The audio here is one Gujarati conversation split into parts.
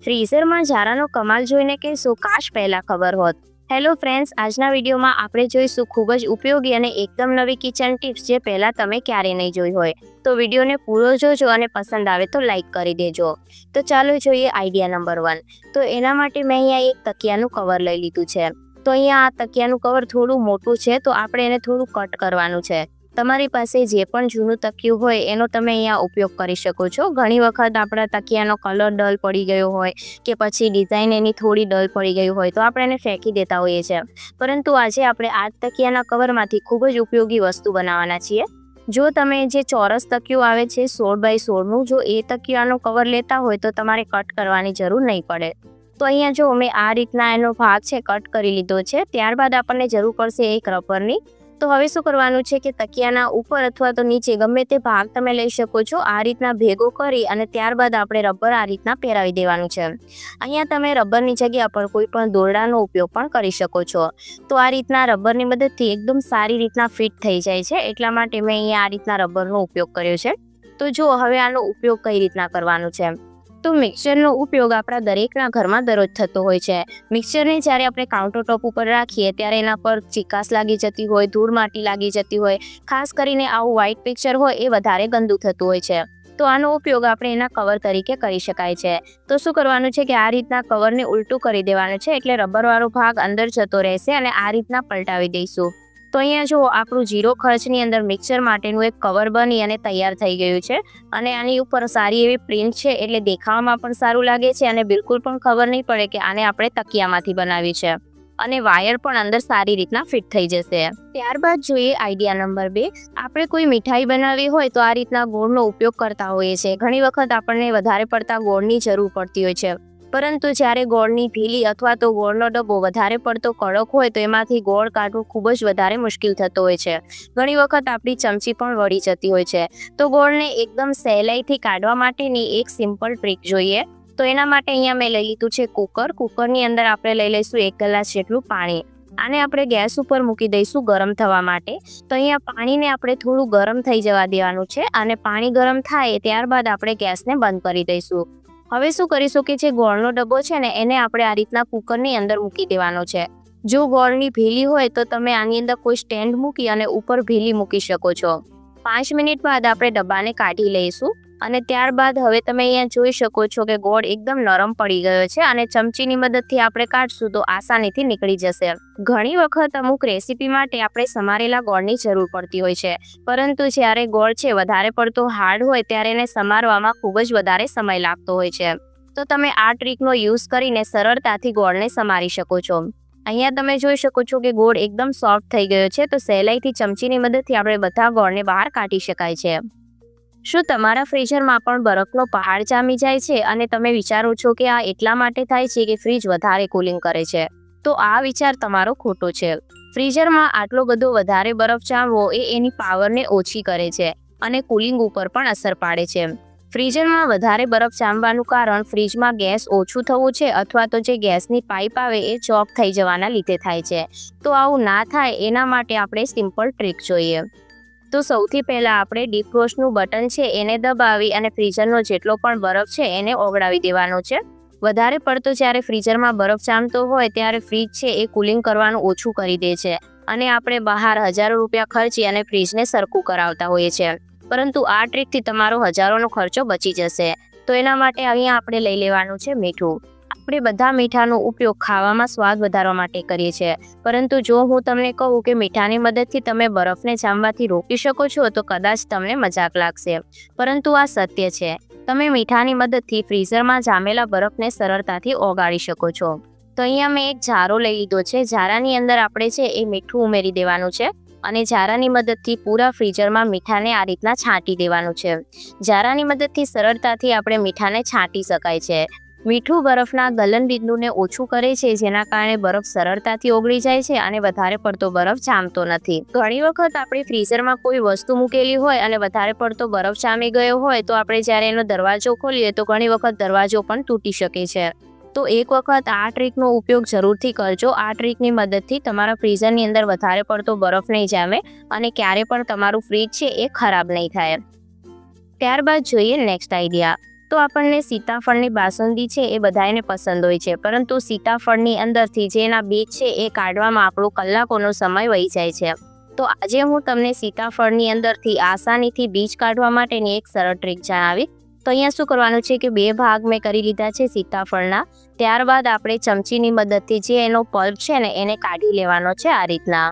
ફ્રીઝરમાં ઝારાનો કમાલ જોઈને કહેશો કાશ પહેલા ખબર હોત. હેલો ફ્રેન્ડ્સ, આજના વિડીયોમાં આપણે જોઈશું ખૂબ જ ઉપયોગી અને એકદમ નવી કિચન ટિપ્સ જે પહેલાં તમે ક્યારેય નહીં જોઈ હોય. તો વિડીયોને પૂરો જોજો અને પસંદ આવે તો લાઇક કરી દેજો. તો ચાલો જોઈએ આઈડિયા નંબર 1. તો એના માટે મેં અહીંયા એક તકિયાનું કવર લઈ લીધું છે. તો અહીંયા આ તકિયાનું કવર થોડું મોટું છે, તો આપણે એને થોડું કટ કરવાનું છે. તમારી પાસે જે પણ જૂનું તકિયું હોય એનો તમે અહીંયા ઉપયોગ કરી શકો છો. ઘણી વખત આપણા તકિયાનો કલર ડલ પડી ગયો હોય કે પછી ડિઝાઇન એની થોડી ડલ પડી ગઈ હોય તો આપણે એને ફેંકી દેતા હોઈએ છીએ. પરંતુ આજે આપણે આ તકિયાના કવરમાંથી ખૂબ જ ઉપયોગી વસ્તુ બનાવવાના છીએ. જો તમે જે ચોરસ તકિયું આવે છે 16x16નું, જો એ તકિયાનો કવર લેતા હોય તો તમારે કટ કરવાની જરૂર નહીં પડે. તો અહીંયા જો મેં આ રીતના એનો ભાગ છે કટ કરી લીધો છે. ત્યારબાદ આપણને જરૂર પડશે એક રબરની. તો હવે શું કરવાનું છે કે તકિયાના ઉપર અથવા તો નીચે ગમે તે ભાગ તમે લઈ શકો છો. આ રીતના ભેગો કરી અને ત્યારબાદ આપણે રબર આ રીતના પહેરાવી દેવાનું છે. અહીંયા તમે રબરની જગ્યા પર કોઈ પણ દોરડાનો ઉપયોગ પણ કરી શકો છો. તો આ રીતના રબરની મદદથી એકદમ સારી રીતના ફિટ થઈ જાય છે, એટલા માટે મેં અહીંયા આ રીતના રબરનો ઉપયોગ કર્યો છે. તો જો હવે આનો ઉપયોગ કઈ રીતના કરવાનો છે. તો મિક્સરનો ઉપયોગ આપણા દરેકના ઘરમાં દરરોજ થતો હોય છે. મિક્સરને જ્યારે આપણે કાઉન્ટર ટોપ ઉપર રાખીએ ત્યારે એના પર ચીકાશ લાગી જતી હોય, ધૂળ માટી લાગી જતી હોય. ખાસ કરીને આવું વ્હાઇટ પિક્ચર હોય એ વધારે ગંદુ થતું હોય છે. તો આનો ઉપયોગ આપણે એના કવર તરીકે કરી શકાય છે. તો શું કરવાનું છે કે આ રીતના કવરને ઉલટું કરી દેવાનું છે, એટલે રબરવાળો ભાગ અંદર જતો રહેશે અને આ રીતના પલટાવી દઈશું. તો અહીંયા જો આપણું 0 ખર્ચની અંદર મિક્સર માટેનું એક કવર બની અને તૈયાર થઈ ગયું છે. અને આની ઉપર સારી એવી પ્રિન્ટ છે, એટલે દેખાવામાં પણ સારું લાગે છે અને બિલકુલ પણ ખબર નહીં પડે કે આને આપણે તકિયામાંથી બનાવી છે. અને વાયર પણ અંદર સારી રીતના ફિટ થઈ જશે. ત્યારબાદ જોઈએ આઈડિયા નંબર 2. આપણે કોઈ મીઠાઈ બનાવવી હોય તો આ રીતના ગોળનો ઉપયોગ કરતા હોઈએ છીએ. ઘણી વખત આપણને વધારે પડતા ગોળની જરૂર પડતી હોય છે. પરંતુ જ્યારે ગોળની ભીલી અથવા તો ગોળનો ડબ્બો વધારે પડતો કડક હોય તો એમાંથી ગોળ કાઢવું ખૂબ જ વધારે મુશ્કેલ થતો હોય છે. ઘણી વખત આપણી ચમચી પણ વળી જતી હોય છે. તો ગોળને એકદમ સહેલાઈથી કાઢવા માટેની એક સિમ્પલ ટ્રીક જોઈએ. તો એના માટે અહીંયા મેં લઈ લીધું છે કુકર. કુકરની અંદર આપણે લઈ લઈશું 1 ગ્લાસ જેટલું પાણી. આને આપણે ગેસ ઉપર મૂકી દઈશું ગરમ થવા માટે. તો અહીંયા પાણીને આપણે થોડું ગરમ થઈ જવા દેવાનું છે અને પાણી ગરમ થાય ત્યારબાદ આપણે ગેસને બંધ કરી દઈશું. હવે શું કરીશું કે જે ગોળનો ડબ્બો છે ને એને આપણે આ રીતના કુકરની અંદર મૂકી દેવાનો છે. જો ગોળની ભીલી હોય તો તમે આની અંદર કોઈ સ્ટેન્ડ મૂકી અને ઉપર ભીલી મૂકી શકો છો. 5 મિનિટ બાદ આપણે ડબ્બાને કાઢી લઈશું અને ત્યારબાદ હવે તમે અહીંયા જોઈ શકો છો કે ગોળ એકદમ નરમ પડી ગયો છે અને ચમચીની મદદથી આપણે કાઢશું તો આસાનીથી નીકળી જશે. ઘણી વખત અમુક રેસીપી માટે આપણે સમારેલા ગોળની જરૂર પડતી હોય છે, પરંતુ જ્યારે ગોળ છે વધારે પડતો હાર્ડ હોય ત્યારે એને સમારવામાં ખૂબ જ વધારે સમય લાગતો હોય છે. તો તમે આ ટ્રીકનો યુઝ કરીને સરળતાથી ગોળને સમારી શકો છો. અહીંયા તમે જોઈ શકો છો કે ગોળ એકદમ સોફ્ટ થઈ ગયો છે. તો સહેલાઈથી ચમચીની મદદથી આપણે બધા ગોળને બહાર કાઢી શકાય છે. શું તમારા ફ્રીઝરમાં પણ બરફનો પહાડ જામી જાય છે અને તમે વિચારો છો કે આ એટલા માટે થાય છે કે ફ્રીજ વધારે કુલિંગ કરે છે? તો આ વિચાર તમારો ખોટો છે. ફ્રીઝરમાં આટલો બધો વધારે બરફ જામવો એ એની પાવરને ઓછી કરે છે અને કુલિંગ ઉપર પણ અસર પાડે છે. ફ્રીઝરમાં વધારે બરફ જામવાનું કારણ ફ્રીજમાં ગેસ ઓછું થવું છે અથવા તો જે ગેસની પાઇપ આવે એ ચોક થઈ જવાના લીધે થાય છે. તો આવું ના થાય એના માટે આપણે સિમ્પલ ટ્રીક જોઈએ. તો સૌથી પહેલાં આપણે ડીફ્રોસ્ટનું બટન છે એને દબાવી અને ફ્રીઝરનો જેટલો પણ બરફ છે એને ઓગળાવી દેવાનો છે. વધારે પડતો જ્યારે ફ્રીઝરમાં બરફ જામતો હોય ત્યારે ફ્રીજ છે એ કુલિંગ કરવાનું ઓછું કરી દે છે અને આપણે બહાર હજારો રૂપિયા ખર્ચી અને ફ્રીજને સરખું કરાવતા હોઈએ છીએ. પરંતુ આ ટ્રીકથી તમારો હજારોનો ખર્ચો બચી જશે. તો એના માટે અહીંયા આપણે લઈ લેવાનું છે મીઠું. આપણે બધા મીઠાનો ઉપયોગ ખાવામાં સ્વાદ વધારવા માટે કરીએ છીએ, પરંતુ જો હું તમને કહું કે મીઠાની મદદથી તમે બરફને જામવાથી રોકી શકો છો તો કદાચ તમને મજાક લાગશે, પરંતુ આ સત્ય છે. તમે મીઠાની મદદથી ફ્રીઝરમાં જામેલા બરફને સરળતાથી ઓગાળી શકો છો. તો અહીંયા મેં એક જારો લઈ લીધો છે. જારાની અંદર આપણે છે એ મીઠું ઉમેરી દેવાનું છે અને જારાની મદદથી પૂરા ફ્રીઝરમાં મીઠાને આ રીતના છાંટી દેવાનું છે. જારાની મદદથી સરળતાથી આપણે મીઠાને છાંટી શકાય છે. મીઠું બરફના ગલનબિંદુને ઓછું કરે છે, જેના કારણે બરફ સરળતાથી ઓગળી જાય છે અને વધારે પડતો બરફ જામતો નથી. ઘણી વખત આપણે ફ્રીઝરમાં કોઈ વસ્તુ મૂકેલી હોય અને વધારે પડતો બરફ જામી ગયો હોય તો આપણે જ્યારે એનો દરવાજો ખોલીએ તો ઘણી વખત દરવાજો પણ તૂટી શકે છે. તો એક વખત આ ટ્રીકનો ઉપયોગ જરૂરથી કરજો. આ ટ્રીકની મદદથી તમારા ફ્રીઝરની અંદર વધારે પડતો બરફ નહીં જામે અને ક્યારે પણ તમારું ફ્રીજ છે એ ખરાબ નહીં થાય. ત્યારબાદ જોઈએ નેક્સ્ટ આઈડિયા. તો આપણને સીતાફળની બાસુંદી છે એ બધાને પસંદ હોય છે, પરંતુ સીતાફળની અંદરથી જે એના બીજ છે એ કાઢવામાં આપણો કલાકોનો સમય વહી જાય છે. તો આજે હું તમને સીતાફળની અંદરથી આસાનીથી બીજ કાઢવા માટેની એક સરળ ટ્રીક જણાવી. તો અહીંયા શું કરવાનું છે કે 2 ભાગ મેં કરી લીધા છે સીતાફળના. ત્યારબાદ આપણે ચમચીની મદદથી જે એનો પલ્પ છે ને એને કાઢી લેવાનો છે આ રીતના.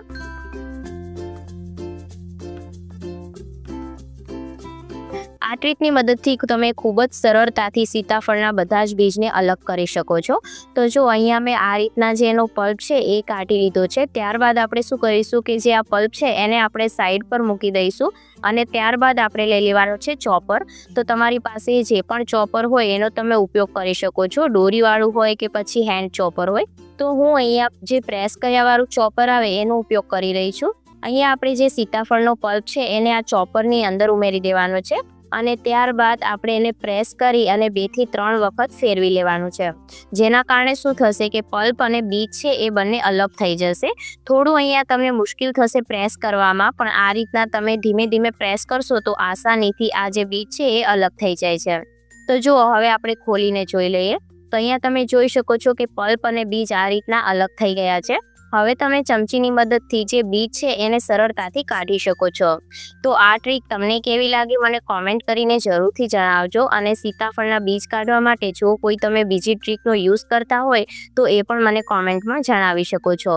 આ ટ્રીકની મદદથી તમે ખૂબ જ સરળતાથી સીતાફળના બધા જ બીજને અલગ કરી શકો છો. તો જો અહીંયા મેં આ રીતના જે એનો પલ્પ છે એ કાઢી લીધો છે. ત્યારબાદ આપણે શું કરીશું કે જે આ પલ્પ છે એને આપણે સાઈડ પર મૂકી દઈશું અને ત્યારબાદ આપણે લઈ લેવાનું છે ચોપર. તો તમારી પાસે જે પણ ચોપર હોય એનો તમે ઉપયોગ કરી શકો છો, દોરીવાળું હોય કે પછી હેન્ડ ચોપર હોય. તો હું અહીંયા જે પ્રેસ કર્યાવાળું ચોપર આવે એનો ઉપયોગ કરી રહી છું. અહીંયા આપણે જે સીતાફળનો પલ્પ છે એને આ ચોપરની અંદર ઉમેરી દેવાનો છે અને ત્યારબાદ આપણે એને પ્રેસ કરી અને 2 થી 3 વખત ફેરવી લેવાનું છે, જેના કારણે શું થશે કે પલ્પ અને બીજ છે એ બંને અલગ થઈ જશે. થોડું અહીંયા તમને મુશ્કેલ થશે પ્રેસ કરવામાં, પણ આ રીતના તમે ધીમે ધીમે પ્રેસ કરશો તો આસાનીથી આ જે બીજ છે એ અલગ થઈ જાય છે. તો જુઓ, હવે આપણે ખોલીને જોઈ લઈએ. તો અહીંયા તમે જોઈ શકો છો કે પલ્પ અને બીજ આ રીતના અલગ થઈ ગયા છે. હવે તમે ચમચીની મદદથી જે બીજ છે એને સરળતાથી કાઢી શકો છો. તો આ ટ્રીક તમને કેવી લાગી મને કોમેન્ટ કરીને જરૂરથી જણાવજો. અને સીતાફળના બીજ કાઢવા માટે જો કોઈ તમે બીજી ટ્રીકનો યુઝ કરતા હોય તો એ પણ મને કોમેન્ટમાં જણાવી શકો છો.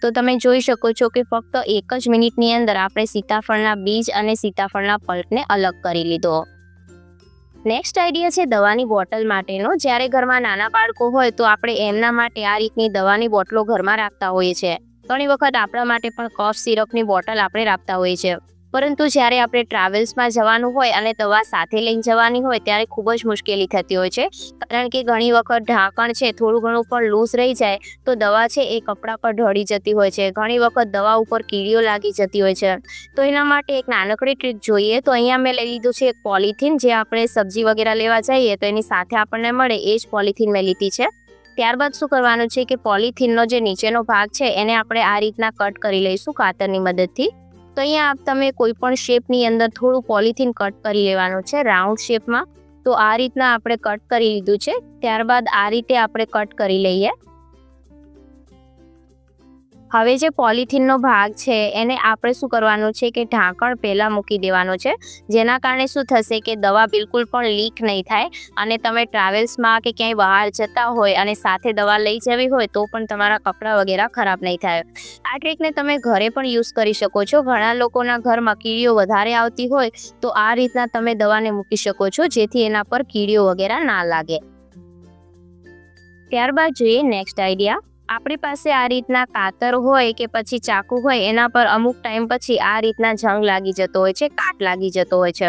તો તમે જોઈ શકો છો કે ફક્ત 1 જ મિનિટની અંદર આપણે સીતાફળના બીજ અને સીતાફળના પલ્પને અલગ કરી લીધો. નેક્સ્ટ આઈડિયા છે દવાની બોટલ માટેનો. જ્યારે ઘરમાં નાના બાળકો હોય તો આપણે એમના માટે આ રીતની દવાની બોટલો ઘરમાં રાખતા હોઈએ છીએ. ઘણી વખત આપણા માટે પણ કફ સિરપની બોટલ આપણે રાખતા હોઈએ છીએ, પરંતુ જ્યારે આપણે ટ્રાવેલ્સમાં જવાનું હોય અને દવા સાથે લઈને જવાની હોય ત્યારે ખૂબ જ મુશ્કેલી થતી હોય છે, કારણ કે ઘણી વખત ઢાંકણ છે થોડું ઘણું પણ લૂઝ રહી જાય તો દવા છે એ કપડાં પર ઢળી જતી હોય છે. ઘણી વખત દવા ઉપર કીડીઓ લાગી જતી હોય છે. તો એના માટે એક નાનકડી ટ્રીક જોઈએ. તો અહીંયા મેં લઈ લીધું છે એક પોલિથીન, જે આપણે સબ્જી વગેરે લેવા જઈએ તો એની સાથે આપણને મળે એ જ પોલિથીન મેં લીધી છે. ત્યારબાદ શું કરવાનું છે કે પોલિથીનનો જે નીચેનો ભાગ છે એને આપણે આ રીતના કટ કરી લઈશું કાતરની મદદથી. તો અહીંયા તમે કોઈ પણ શેપની અંદર થોડું પોલિથીન કટ કરી લેવાનું છે રાઉન્ડ શેપમાં. તો આ રીતના આપણે કટ કરી લીધું છે. ત્યારબાદ આ રીતે આપણે કટ કરી લઈએ. હવે જે પોલિથીનનો ભાગ છે એને આપણે શું કરવાનું છે કે ઢાંકણ પહેલાં મૂકી દેવાનું છે, જેના કારણે શું થશે કે દવા બિલકુલ પણ લીક નહીં થાય અને તમે ટ્રાવેલ્સમાં કે ક્યાંય બહાર જતા હોય અને સાથે દવા લઈ જવી હોય તો પણ તમારા કપડાં વગેરે ખરાબ નહીં થાય. આ ટ્રીકને તમે ઘરે પણ યુઝ કરી શકો છો. ઘણા લોકોના ઘરમાં કીડીઓ વધારે આવતી હોય તો આ રીતના તમે દવાને મૂકી શકો છો, જેથી એના પર કીડીઓ વગેરે ના લાગે. ત્યારબાદ જોઈએ નેક્સ્ટ આઈડિયા. આપણી પાસે આ રીતના કાતર હોય કે પછી ચાકુ હોય એના પર અમુક ટાઈમ પછી આ રીતના જંગ લાગી જતો હોય છે, કાટ લાગી જતો હોય છે.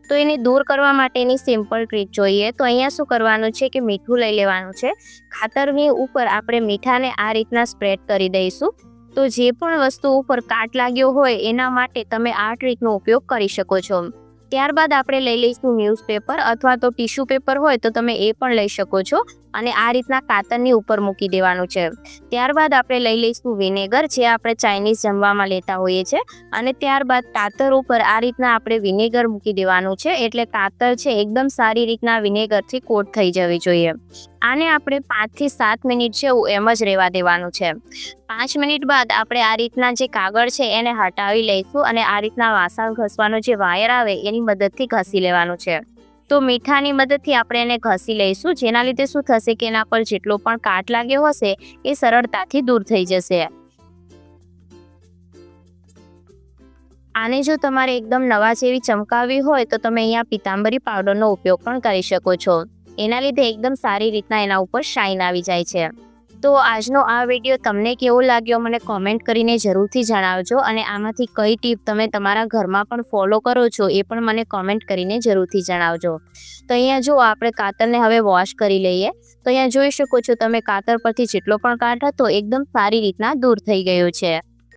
તો એને દૂર કરવા માટેની સિમ્પલ ટ્રીક જોઈએ. તો અહીંયા શું કરવાનું છે કે મીઠું લઈ લેવાનું છે. ખાતરની ઉપર આપણે મીઠાને આ રીતના સ્પ્રેડ કરી દઈશું. તો જે પણ વસ્તુ ઉપર કાટ લાગ્યો હોય એના માટે તમે આ ટ્રીકનો ઉપયોગ કરી શકો છો. ત્યારબાદ આપણે લઈ લઈશું ન્યૂઝપેપર અથવા તો ટીશ્યુ પેપર હોય તો તમે એ પણ લઈ શકો છો અને આ રીતના કાતરની ઉપર મૂકી દેવાનું છે. ત્યારબાદ આપણે લઈ લઈશું વિનેગર, જે આપણે ચાઇનીઝ જમવામાં લેતા હોઈએ છીએ, અને ત્યારબાદ કાતર ઉપર આ રીતના આપણે વિનેગર મૂકી દેવાનું છે. એટલે કાતર છે એકદમ સારી રીતના વિનેગરથી કોટ થઈ જવી જોઈએ. આને આપણે 5 થી 7 મિનિટ જેવું એમ જ રહેવા દેવાનું છે. 5 મિનિટ બાદ આપણે આ રીતના જે કાગળ છે એને હટાવી લઈશું અને આ રીતના વાસણ ઘસવાનો જે વાયર આવે એની મદદથી ઘસી લેવાનું છે. તો મીઠાની મદદથી આપણે એને ઘસી લઈશું, જેના લીધે શું થશે કે એના પર જેટલો પણ કાટ લાગ્યો હશે એ સરળતાથી દૂર થઈ જશે. આને જો તમારે એકદમ નવા જેવી ચમકાવવી હોય તો તમે અહીંયા પીતાંબરી પાવડરનો ઉપયોગ પણ કરી શકો છો. એના લીધે એકદમ સારી રીતના એના ઉપર શાઇન આવી જાય છે. તો આજનો આ વિડીયો તમને કેવો લાગ્યો મને કોમેન્ટ કરીને જરૂરથી જણાવજો, અને આમાંથી કઈ ટીપ તમે તમારા ઘરમાં પણ ફોલો કરો છો એ પણ મને કોમેન્ટ કરીને જરૂરથી જણાવજો. તો અહીંયા જો આપણે કાતરને હવે વોશ કરી લઈએ. તો અહીંયા જોઈ શકો છો તમે કાતર પરથી જેટલો પણ કાટ હતો એકદમ સારી રીતના દૂર થઈ ગયો છે.